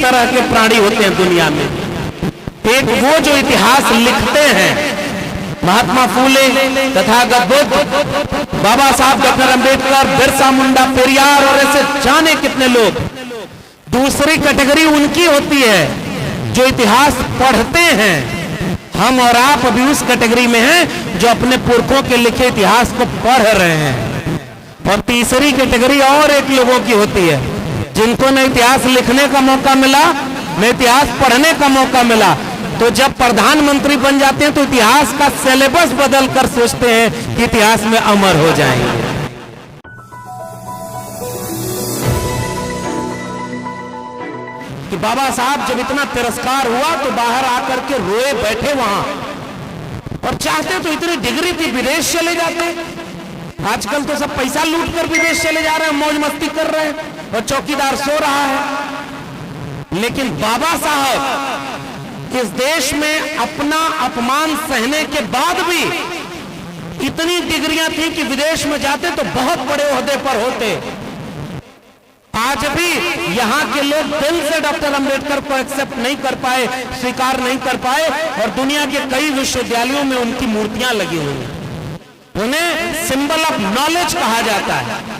तरह के प्राणी होते हैं दुनिया में। एक वो जो इतिहास लिखते हैं, महात्मा फूले, तथागत बुद्ध, बाबा साहब डॉक्टर अंबेडकर, बिरसा मुंडा, पेरियार और ऐसे जाने कितने लोग। दूसरी कैटेगरी उनकी होती है जो इतिहास पढ़ते हैं। हम और आप अभी उस कैटेगरी में हैं जो अपने पुरखों के लिखे इतिहास को पढ़ रहे हैं। और तीसरी कैटेगरी और एक लोगों की होती है जिनको न इतिहास लिखने का मौका मिला न इतिहास पढ़ने का मौका मिला। तो जब प्रधानमंत्री बन जाते हैं तो इतिहास का सिलेबस बदल कर सोचते हैं कि इतिहास में अमर हो जाएंगे। कि बाबा साहब जब इतना तिरस्कार हुआ तो बाहर आकर के रोए बैठे वहां, और चाहते तो इतनी डिग्री थी विदेश चले जाते। आजकल तो सब पैसा लूट कर विदेश चले जा रहे हैं, मौज मस्ती कर रहे हैं और चौकीदार सो रहा है। लेकिन बाबा साहब इस देश में अपना अपमान सहने के बाद भी इतनी डिग्रियां थी कि विदेश में जाते तो बहुत बड़े ओहदे पर होते। आज भी यहाँ के लोग दिल से डॉक्टर अंबेडकर को एक्सेप्ट नहीं कर पाए, स्वीकार नहीं कर पाए, और दुनिया के कई विश्वविद्यालयों में उनकी मूर्तियां लगी हुई हैं। उन्हें सिंबल ऑफ नॉलेज कहा जाता है।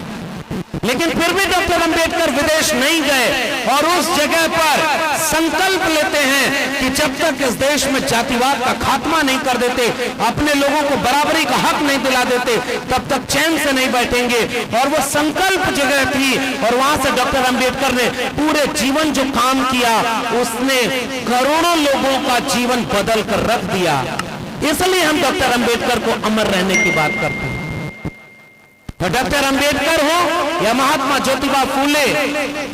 लेकिन फिर भी डॉक्टर अंबेडकर विदेश नहीं गए और उस जगह पर संकल्प लेते हैं कि जब तक इस देश में जातिवाद का खात्मा नहीं कर देते, अपने लोगों को बराबरी का हक नहीं दिला देते, तब तक चैन से नहीं बैठेंगे। और वो संकल्प जगह थी, और वहां से डॉक्टर अंबेडकर ने पूरे जीवन जो काम किया उसने करोड़ों लोगों का जीवन बदल कर रख दिया। इसलिए हम डॉक्टर अंबेडकर को अमर रहने की बात करते हैं। तो डॉक्टर अंबेडकर हो या महात्मा ज्योतिबा फूले,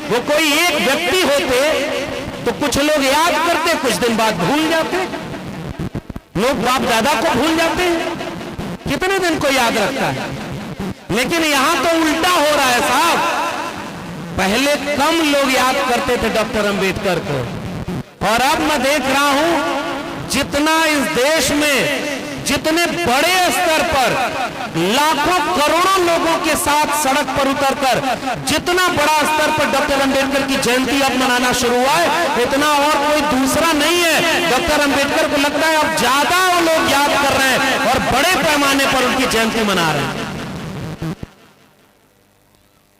वो कोई एक व्यक्ति होते तो कुछ लोग याद करते, कुछ दिन बाद भूल जाते। लोग बाप दादा को भूल जाते हैं, कितने दिन को याद रखता है। लेकिन यहां तो उल्टा हो रहा है साहब। पहले कम लोग याद करते थे डॉक्टर अंबेडकर को, और अब मैं देख रहा हूं जितना इस देश में जितने बड़े स्तर पर लाखों करोड़ों लोगों के साथ सड़क पर उतरकर जितना बड़ा स्तर पर डॉक्टर अंबेडकर की जयंती अब मनाना शुरू हुआ है, इतना और कोई दूसरा नहीं है। डॉक्टर अंबेडकर को लगता है अब ज्यादा लोग याद कर रहे हैं और बड़े पैमाने पर उनकी जयंती मना रहे हैं।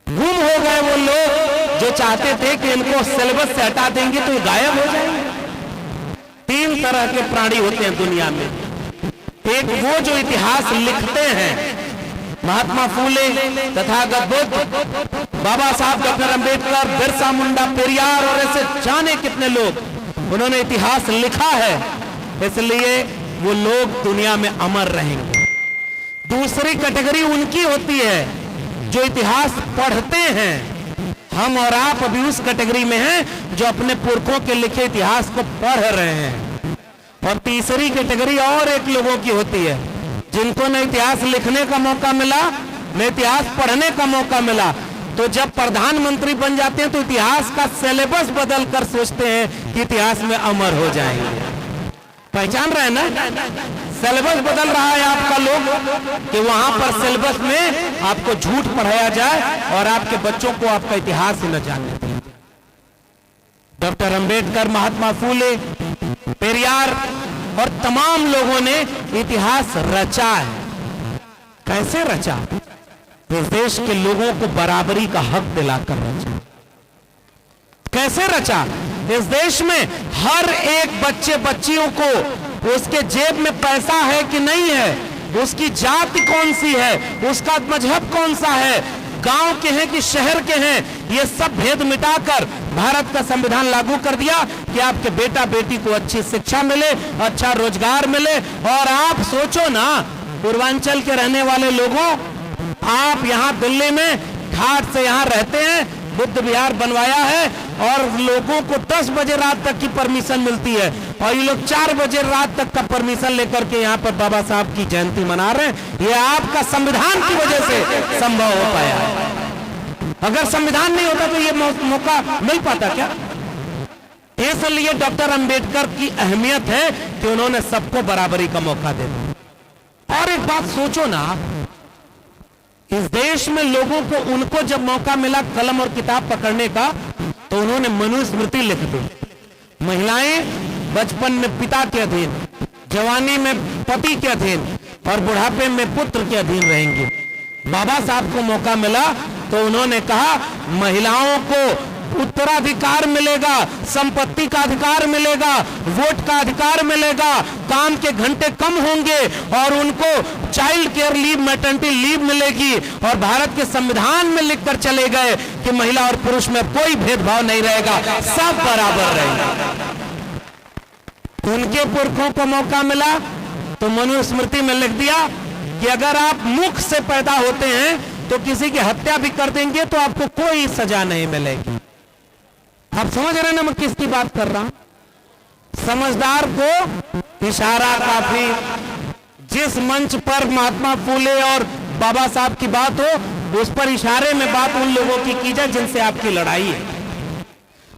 गुम हो गए वो लोग जो चाहते थे कि इनको सिलेबस से हटा देंगे तो गायब हो जाएंगे। तीन तरह के प्राणी होते हैं दुनिया में। एक वो जो इतिहास लिखते हैं, महात्मा फूले, तथागत बुद्ध, बाबा साहब डॉक्टर अंबेडकर, बिरसा मुंडा, पेरियार और ऐसे जाने कितने लोग, उन्होंने इतिहास लिखा है, इसलिए वो लोग दुनिया में अमर रहेंगे। दूसरी कैटेगरी उनकी होती है जो इतिहास पढ़ते हैं। हम और आप अभी उस कैटेगरी में हैं जो अपने पुरखों के लिखे इतिहास को पढ़ रहे हैं। और तीसरी कैटेगरी और एक लोगों की होती है जिनको न इतिहास लिखने का मौका मिला न इतिहास पढ़ने का मौका मिला। तो जब प्रधानमंत्री बन जाते हैं तो इतिहास का सिलेबस बदल कर सोचते हैं कि इतिहास में अमर हो जाएंगे। पहचान रहे हैं ना, सिलेबस बदल रहा है आपका लोग कि वहां पर सिलेबस में आपको झूठ पढ़ाया जाए और आपके बच्चों को आपका इतिहास ही न जानने दें। डॉक्टर अंबेडकर, महात्मा फूले, पेरियार और तमाम लोगों ने इतिहास रचा है। कैसे रचा? इस देश के लोगों को बराबरी का हक दिलाकर रचा। कैसे रचा? इस देश में हर एक बच्चे बच्चियों को उसके जेब में पैसा है कि नहीं है, उसकी जाति कौन सी है, उसका मजहब कौन सा है, गांव के हैं कि शहर के हैं, ये सब भेद मिटाकर भारत का संविधान लागू कर दिया कि आपके बेटा बेटी को अच्छी शिक्षा मिले, अच्छा रोजगार मिले। और आप सोचो ना, पूर्वांचल के रहने वाले लोगों, आप यहाँ दिल्ली में घाट से यहाँ रहते हैं, बुद्ध विहार बनवाया है और लोगों को 10 बजे रात तक की परमिशन मिलती है, और ये लोग 4 बजे रात तक का परमिशन लेकर के यहाँ पर बाबा साहब की जयंती मना रहे हैं। ये आपका संविधान की वजह से संभव हो पाया है। अगर संविधान नहीं होता तो ये मौका मिल पाता क्या? इसलिए डॉक्टर अंबेडकर की अहमियत है कि उन्होंने सबको बराबरी का मौका दे दिया। और एक बात सोचो ना, इस देश में लोगों को, उनको जब मौका मिला कलम और किताब पकड़ने का, तो उन्होंने मनुस्मृति लिख दी। महिलाएं बचपन में पिता के अधीन, जवानी में पति के अधीन और बुढ़ापे में पुत्र के अधीन रहेंगी। बाबा साहब को मौका मिला तो उन्होंने कहा महिलाओं को उत्तराधिकार मिलेगा, संपत्ति का अधिकार मिलेगा, वोट का अधिकार मिलेगा, काम के घंटे कम होंगे और उनको child care leave, maternity leave मिलेगी। और भारत के संविधान में लिखकर चले गए कि महिला और पुरुष में कोई भेदभाव नहीं रहेगा, सब बराबर रहेंगे। उनके पुरखों को मौका मिला तो मनुस्मृति में लिख दिया कि अगर आप मुख से पैदा होते हैं तो किसी की हत्या भी कर देंगे तो आपको कोई सजा नहीं मिलेगी। आप समझ रहे हैं ना मैं किसकी बात कर रहा हूं? समझदार को इशारा काफी। जिस मंच पर महात्मा फूले और बाबा साहब की बात हो, उस पर इशारे में बात उन लोगों की जाए जिनसे आपकी लड़ाई है।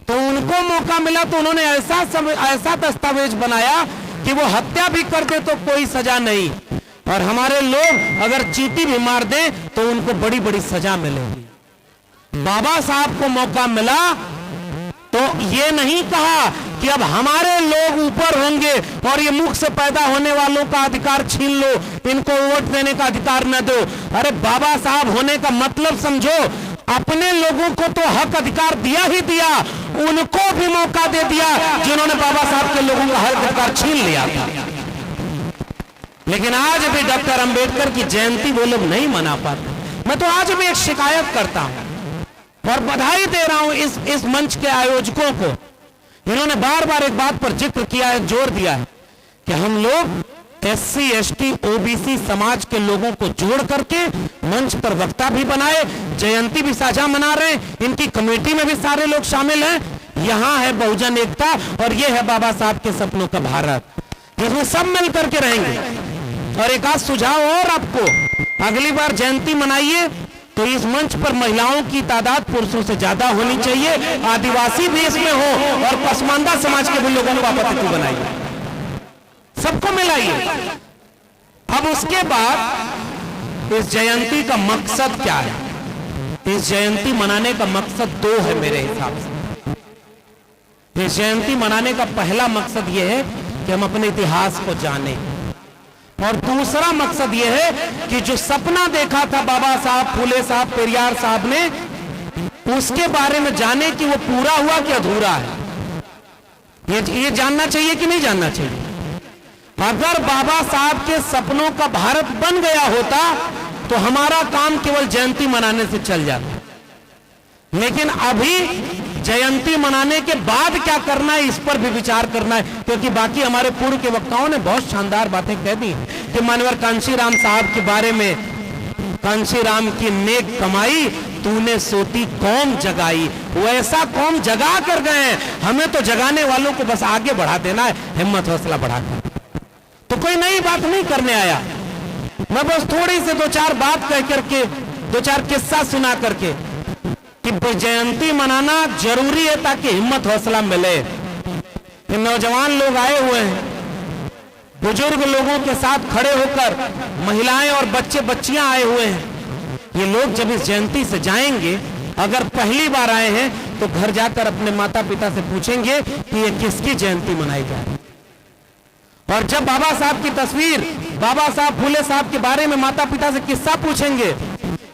तो उनको मौका मिला तो उन्होंने ऐसा दस्तावेज बनाया कि वो हत्या भी कर दे तो कोई सजा नहीं, और हमारे लोग अगर चींटी भी मार दे तो उनको बड़ी बड़ी सजा मिलेगी। बाबा साहब को मौका मिला तो ये नहीं कहा कि अब हमारे लोग ऊपर होंगे और ये मुख से पैदा होने वालों का अधिकार छीन लो, इनको वोट देने का अधिकार न दो। अरे बाबा साहब होने का मतलब समझो, अपने लोगों को तो हक अधिकार दिया ही दिया, उनको भी मौका दे दिया जिन्होंने बाबा साहब के लोगों का हक अधिकार छीन लिया था। लेकिन आज भी डॉक्टर अंबेडकर की जयंती वो लोग नहीं मना पाते। मैं तो आज भी एक शिकायत करता हूं और बधाई दे रहा हूं इस मंच के आयोजकों को। इन्होंने बार बार एक बात पर जिक्र किया है, जोर दिया है कि हम लोग SC ST OBC समाज के लोगों को जोड़ करके मंच पर वक्ता भी बनाए, जयंती भी साझा मना रहे हैं। इनकी कमेटी में भी सारे लोग शामिल हैं। यहां है बहुजन एकता और ये है बाबा साहब के सपनों का भारत, जिसमें सब मिल करके रहेंगे। और एक आध सुझाव और आपको, अगली बार जयंती मनाइए तो इस मंच पर महिलाओं की तादाद पुरुषों से ज्यादा होनी चाहिए, आदिवासी भी इसमें हो और पसमानदा समाज के भी लोगों को आप अतिथि बनाइए, सबको मिलाइए। अब उसके बाद इस जयंती का मकसद क्या है? इस जयंती मनाने का मकसद दो है मेरे हिसाब से। इस जयंती मनाने का पहला मकसद यह है कि हम अपने इतिहास को जानें, और दूसरा मकसद यह है कि जो सपना देखा था बाबा साहब, फूले साहब, पेरियार साहब ने, उसके बारे में जाने कि वो पूरा हुआ कि अधूरा है। ये जानना चाहिए कि नहीं जानना चाहिए? अगर बाबा साहब के सपनों का भारत बन गया होता तो हमारा काम केवल जयंती मनाने से चल जाता, लेकिन अभी जयंती मनाने के बाद क्या करना है इस पर भी विचार करना है, क्योंकि बाकी हमारे पूर्व के वक्ताओं ने बहुत शानदार बातें कह दी कि मानवर कांशीराम साहब के बारे में, कांशीराम की नेक कमाई तूने सोती कौम जगाई। वो ऐसा कौम जगा कर गए हैं, हमें तो जगाने वालों को बस आगे बढ़ा देना है, हिम्मत हौसला बढ़ाकर। तो कोई नई बात नहीं करने आया, मैं बस थोड़ी से दो चार बात कह करके, दो चार किस्सा सुना करके कि जयंती मनाना जरूरी है ताकि हिम्मत हौसला मिले। ये नौजवान लोग आए हुए हैं, बुजुर्ग लोगों के साथ खड़े होकर महिलाएं और बच्चे बच्चियां आए हुए हैं। ये लोग जब इस जयंती से जाएंगे, अगर पहली बार आए हैं तो घर जाकर अपने माता पिता से पूछेंगे कि ये किसकी जयंती मनाई जा रही है। और जब बाबा साहब की तस्वीर, बाबा साहब फूले साहब के बारे में माता पिता से किस्सा पूछेंगे,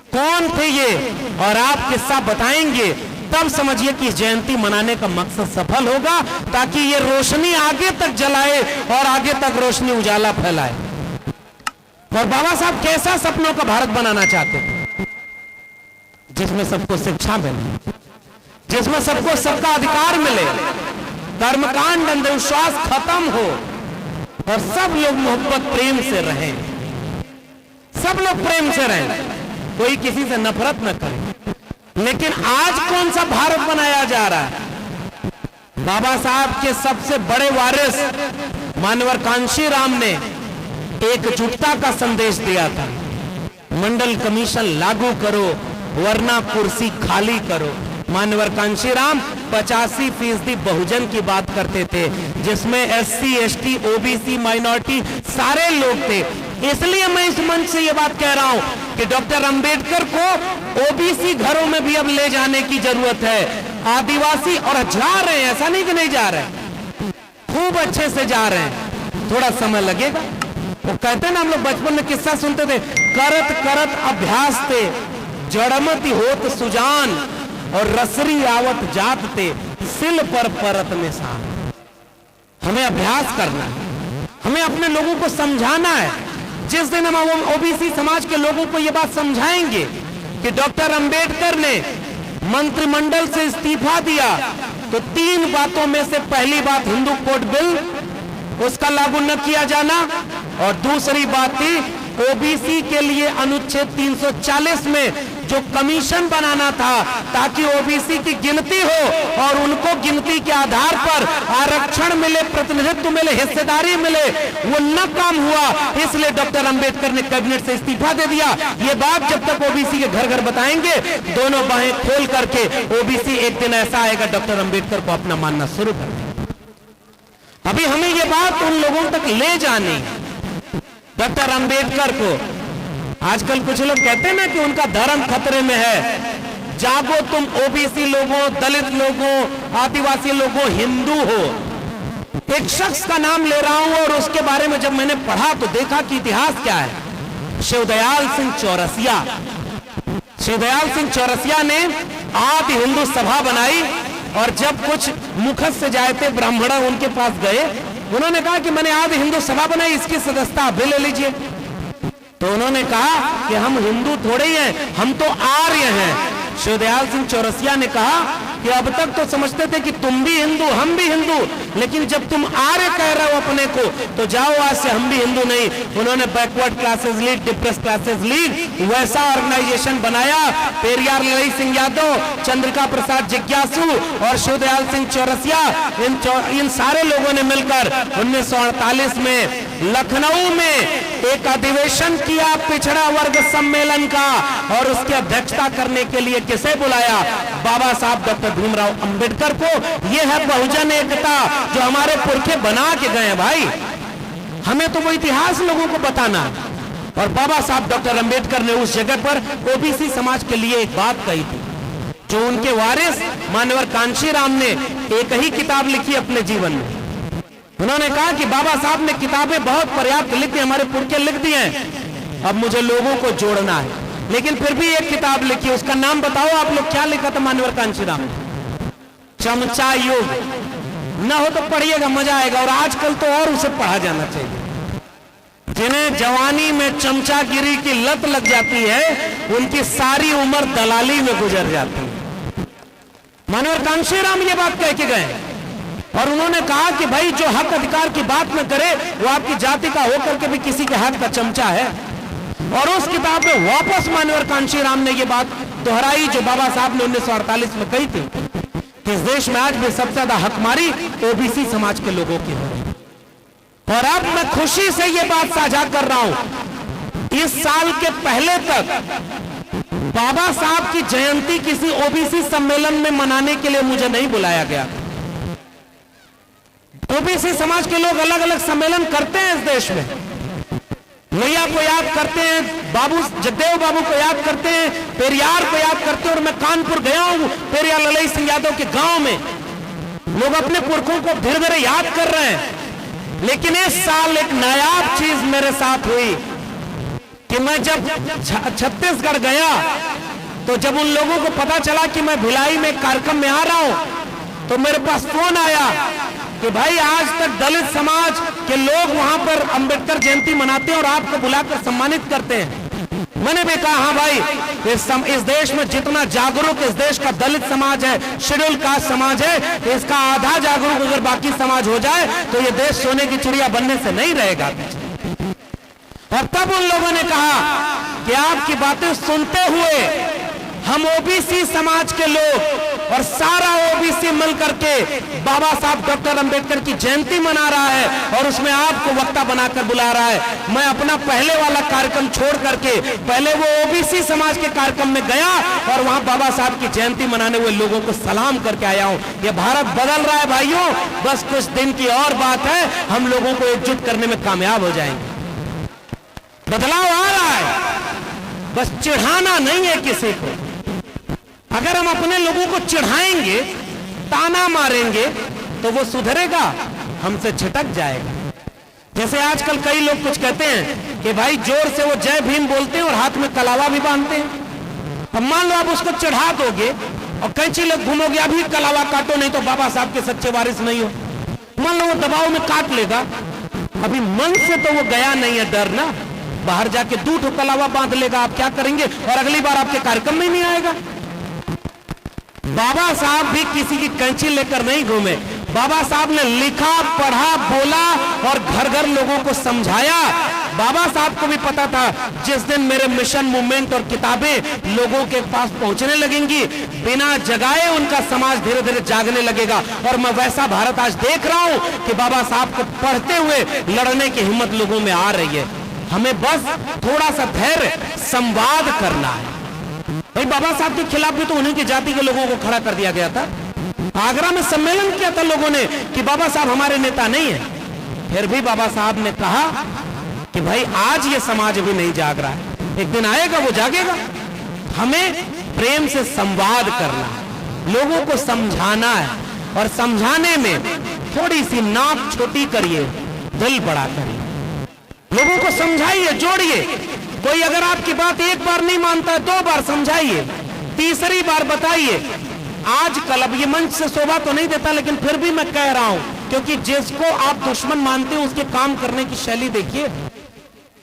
कौन थे ये, और आप किस्सा बताएंगे, तब समझिए कि जयंती मनाने का मकसद सफल होगा, ताकि ये रोशनी आगे तक जलाए और आगे तक रोशनी उजाला फैलाए। और बाबा साहब कैसा सपनों का भारत बनाना चाहते थे? जिसमें सबको शिक्षा मिले, जिसमें सबको सबका अधिकार मिले, कर्मकांड अंधविश्वास खत्म हो और सब लोग मोहब्बत प्रेम से रहें, सब लोग प्रेम से रहें, कोई किसी से नफरत न करे। लेकिन आज कौन सा भारत बनाया जा रहा है? बाबा साहब के सबसे बड़े वारिस मानवर कांशीराम ने एकजुटता का संदेश दिया था। मंडल कमीशन लागू करो वरना कुर्सी खाली करो। मानवर कांशीराम 85% बहुजन की बात करते थे, जिसमें SC ST OBC माइनॉरिटी सारे लोग थे। इसलिए मैं इस मंच से ये बात कह रहा हूं कि डॉक्टर अंबेडकर को ओबीसी घरों में भी अब ले जाने की जरूरत है। आदिवासी, और जा रहे हैं, ऐसा नहीं कि नहीं जा रहे हैं, खूब अच्छे से जा रहे हैं, थोड़ा समय लगेगा। वो कहते हैं ना, हम लोग बचपन में किस्सा सुनते थे, करत करत अभ्यास थे, जड़मति होत सुजान, और रसरी आवत जात थे, सिल पर परत निशान। हमें अभ्यास करना है, हमें अपने लोगों को समझाना है। जिस दिन हम ओबीसी समाज के लोगों को यह बात समझाएंगे कि डॉक्टर अंबेडकर ने मंत्रिमंडल से इस्तीफा दिया, तो 3 बातों में से पहली बात हिंदू कोड बिल उसका लागू न किया जाना, और दूसरी बात थी ओबीसी के लिए अनुच्छेद 340 में जो कमीशन बनाना था ताकि ओबीसी की गिनती हो और उनको गिनती के आधार पर आरक्षण मिले, प्रतिनिधित्व मिले, हिस्सेदारी मिले, वो न काम हुआ। इसलिए डॉक्टर अंबेडकर ने कैबिनेट से इस्तीफा दे दिया। ये बात जब तक ओबीसी के घर घर बताएंगे, दोनों बाहें खोल करके, ओबीसी एक दिन ऐसा आएगा डॉक्टर अंबेडकर को अपना मानना शुरू कर देगा। अभी हमें ये बात उन लोगों तक ले जानी, डॉक्टर अंबेडकर को। आजकल कुछ लोग कहते हैं ना कि उनका धर्म खतरे में है। जागो तुम ओबीसी लोगों, दलित लोगों, आदिवासी लोगों, हिंदू हो। एक शख्स का नाम ले रहा हूं और उसके बारे में जब मैंने पढ़ा तो देखा कि इतिहास क्या है। शिवदयाल सिंह चौरसिया। शिवदयाल सिंह चौरसिया ने आदि हिंदू सभा बनाई, और जब कुछ मुखद से जाए थे ब्राह्मण उनके पास गए, उन्होंने कहा कि मैंने आदि हिंदू सभा बनाई, इसकी सदस्यता आप भी ले लीजिए। तो उन्होंने कहा कि हम हिंदू थोड़े ही हैं, हम तो आर्य हैं। शिवदयाल सिंह चौरसिया ने कहा कि अब तक तो समझते थे कि तुम भी हिंदू, हम भी हिंदू, लेकिन जब तुम आर्य कह रहे हो अपने को, तो जाओ आज से हम भी हिंदू नहीं। उन्होंने backward classes league, depress classes league, वैसा ऑर्गेनाइजेशन बनाया। पेरियार लड़ई सिंह यादव, चंद्रिका प्रसाद जिज्ञासु और शिवदयाल सिंह चौरसिया, इन सारे लोगों ने मिलकर 1948 में लखनऊ में एक अधिवेशन किया पिछड़ा वर्ग सम्मेलन का, और उसकी अध्यक्षता करने के लिए किसे बुलाया? बाबा साहब डॉक्टर भीमराव अंबेडकर को। यह है बहुजन एकता जो हमारे पुरखे बना के गए हैं भाई। हमें तो वो इतिहास लोगों को बताना है। और बाबा साहब डॉक्टर अंबेडकर ने उस जगह पर ओबीसी समाज के लिए एक बात कही थी, जो उनके वारिस मान्यवर कांशीराम ने एक ही किताब लिखी अपने जीवन में। उन्होंने कहा कि बाबा साहब ने किताबें बहुत पर्याप्त लिखी, हमारे पुरखे लिख दिए हैं, अब मुझे लोगों को जोड़ना है। लेकिन फिर भी एक किताब लिखी, उसका नाम बताओ आप लोग, क्या लिखा था मान्यवर कांशीराम ने? चमचा युग। न हो तो पढ़िएगा, मजा आएगा। और आजकल तो और उसे पढ़ा जाना चाहिए। जिन्हें जवानी में चमचागिरी की लत लग जाती है, उनकी सारी उम्र दलाली में गुजर जाती है। मान्यवर कांशीराम ये बात कह के गए, और उन्होंने कहा कि भाई जो हक अधिकार की बात न करे वो आपकी जाति का होकर के भी किसी के हाथ का चमचा है। और उस किताब में वापस मान्यवर कांशीराम ने ये बात दोहराई जो बाबा साहब ने 1948 में कही थी कि इस देश में आज भी सबसे ज्यादा हकमारी ओबीसी समाज के लोगों की हो रही है। और अब मैं खुशी से ये बात साझा कर रहा हूं, इस साल के पहले तक बाबा साहब की जयंती किसी ओबीसी सम्मेलन में मनाने के लिए मुझे नहीं बुलाया गया। ओबीसी समाज के लोग अलग अलग सम्मेलन करते हैं इस देश में। लोहिया को याद करते हैं, बाबू जगदेव बाबू को याद करते हैं, पेरियार को याद करते हैं। और मैं कानपुर गया हूं, पेरियार लड़ई सिंह यादव के गांव में लोग अपने पुरखों को धीरे धीरे याद कर रहे हैं। लेकिन इस साल एक नायाब चीज मेरे साथ हुई कि मैं जब छत्तीसगढ़ गया, तो जब उन लोगों को पता चला कि मैं भिलाई में कार्यक्रम में आ रहा हूं, तो मेरे पास फोन आया कि भाई आज तक दलित समाज के लोग वहां पर अंबेडकर जयंती मनाते हैं और आपको बुलाकर सम्मानित करते हैं। मैंने भी कहा हाँ भाई, इस देश में जितना जागरूक इस देश का दलित समाज है, शेड्यूल कास्ट समाज है, इसका आधा जागरूक अगर बाकी समाज हो जाए तो ये देश सोने की चिड़िया बनने से नहीं रहेगा। और तब उन लोगों ने कहा कि आपकी बातें सुनते हुए हम ओबीसी समाज के लोग और सारा ओबीसी मिलकर के बाबा साहब डॉक्टर अंबेडकर की जयंती मना रहा है और उसमें आपको वक्ता बनाकर बुला रहा है। मैं अपना पहले वाला कार्यक्रम छोड़ करके पहले वो ओबीसी समाज के कार्यक्रम में गया और वहां बाबा साहब की जयंती मनाने हुए लोगों को सलाम करके आया हूं। ये भारत बदल रहा है भाइयों, बस कुछ दिन की और बात है, हम लोगों को एकजुट करने में कामयाब हो जाएंगे। बदलाव आ रहा है, बस चिढ़ाना नहीं है किसी को। अगर हम अपने लोगों को चिढ़ाएंगे, ताना मारेंगे, तो वो सुधरेगा, हमसे छिटक जाएगा। जैसे आजकल कई लोग कुछ कहते हैं कि भाई जोर से वो जय भीम बोलते हैं और हाथ में कलावा भी बांधते हैं। अब मान लो आप उसको चढ़ा दोगे और कैंची ले घूमोगे, अभी कलावा काटो नहीं तो बाबा साहब के सच्चे वारिस नहीं हो। मान लो वो दबाव में काट लेगा, अभी मन से तो वो गया नहीं है डर ना, बाहर जाके दूध कलावा बांध लेगा, आप क्या करेंगे? और अगली बार आपके कार्यक्रम में नहीं आएगा। बाबा साहब भी किसी की कैंची लेकर नहीं घूमे। बाबा साहब ने लिखा, पढ़ा, बोला और घर घर लोगों को समझाया। बाबा साहब को भी पता था जिस दिन मेरे मिशन मूवमेंट और किताबें लोगों के पास पहुंचने लगेंगी, बिना जगाए उनका समाज धीरे धीरे जागने लगेगा। और मैं वैसा भारत आज देख रहा हूं कि बाबा साहब को पढ़ते हुए लड़ने की हिम्मत लोगों में आ रही है। हमें बस थोड़ा सा धैर्य, संवाद करना है। भाई बाबा साहब के खिलाफ भी तो उन्हीं की जाति के लोगों को खड़ा कर दिया गया था। आगरा में सम्मेलन किया था लोगों ने कि बाबा साहब हमारे नेता नहीं है। फिर भी बाबा साहब ने कहा कि भाई आज ये समाज अभी नहीं जाग रहा है, एक दिन आएगा वो जागेगा। हमें प्रेम से संवाद करना है, लोगों को समझाना है, और समझाने में थोड़ी सी नाक छोटी करिए, दिल बड़ा करिए। लोगों को समझाइए, जोड़िए। कोई अगर आपकी बात एक बार नहीं मानता है, 2 बार समझाइए, तीसरी बार बताइए। आजकल अब ये मंच से शोभा तो नहीं देता, लेकिन फिर भी मैं कह रहा हूं, क्योंकि जिसको आप दुश्मन मानते हो उसके काम करने की शैली देखिए।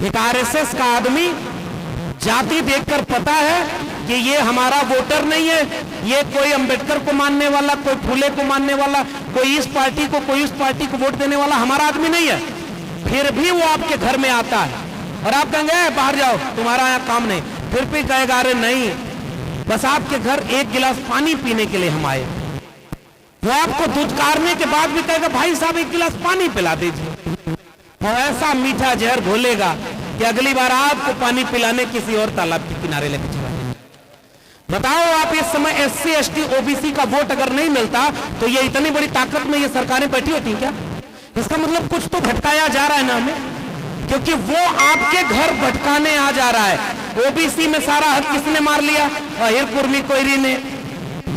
एक आरएसएस का आदमी जाति देखकर पता है कि ये हमारा वोटर नहीं है, ये कोई अंबेडकर को मानने वाला, कोई फुले को मानने वाला, कोई इस पार्टी को, कोई उस पार्टी को वोट देने वाला हमारा आदमी नहीं है। फिर भी वो आपके घर में आता है और आप कहेंगे बाहर जाओ, तुम्हारा यहाँ काम नहीं। फिर भी कहेगा अरे नहीं, बस आपके घर एक गिलास पानी पीने के लिए हम आए। वो आपको दुत्कारने के बाद भी कहेगा भाई साहब एक गिलास पानी पिला दीजिए। और ऐसा मीठा जहर घोलेगा कि अगली बार आपको पानी पिलाने किसी और तालाब के किनारे लेकर चला जाएगा। बताओ आप इस समय SC ST OBC का वोट अगर नहीं मिलता तो ये इतनी बड़ी ताकत में ये सरकारें बैठी होती क्या? इसका मतलब कुछ तो भटकाया जा रहा है ना हमें, क्योंकि वो आपके घर भटकाने आ जा रहा है। OBC में सारा हक किसने मार लिया? अहिर कुर्मी कोयरी ने।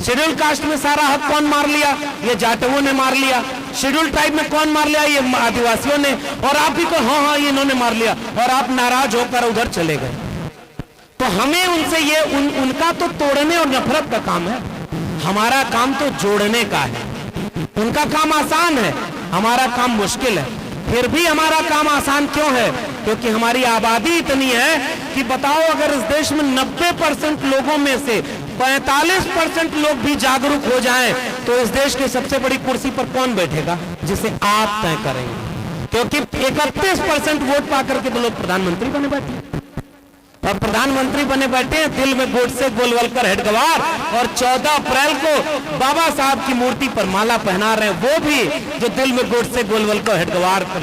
शेड्यूल कास्ट में सारा हक कौन मार लिया? ये जाटवों ने मार लिया। शेड्यूल ट्राइब में कौन मार लिया? ये आदिवासियों ने। और आप भी तो हाँ ये इन्होंने मार लिया, और आप नाराज होकर उधर चले गए। तो हमें उनसे ये उनका तो तोड़ने और नफरत का काम है, हमारा काम तो जोड़ने का है। उनका काम आसान है, हमारा काम मुश्किल है। फिर भी हमारा काम आसान क्यों है? क्योंकि हमारी आबादी इतनी है कि बताओ अगर इस देश में 90% लोगों में से 45% लोग भी जागरूक हो जाएं, तो इस देश की सबसे बड़ी कुर्सी पर कौन बैठेगा? जिसे आप तय करेंगे। क्योंकि 31% वोट पाकर के तो लोग प्रधानमंत्री बने बैठे, और प्रधानमंत्री बने बैठे हैं दिल में गोडसे गोलवलकर हेडगवार, और 14 अप्रैल को बाबा साहब की मूर्ति पर माला पहना रहे हैं, वो भी जो दिल में गोडसे गोलवलकर हेडगवार को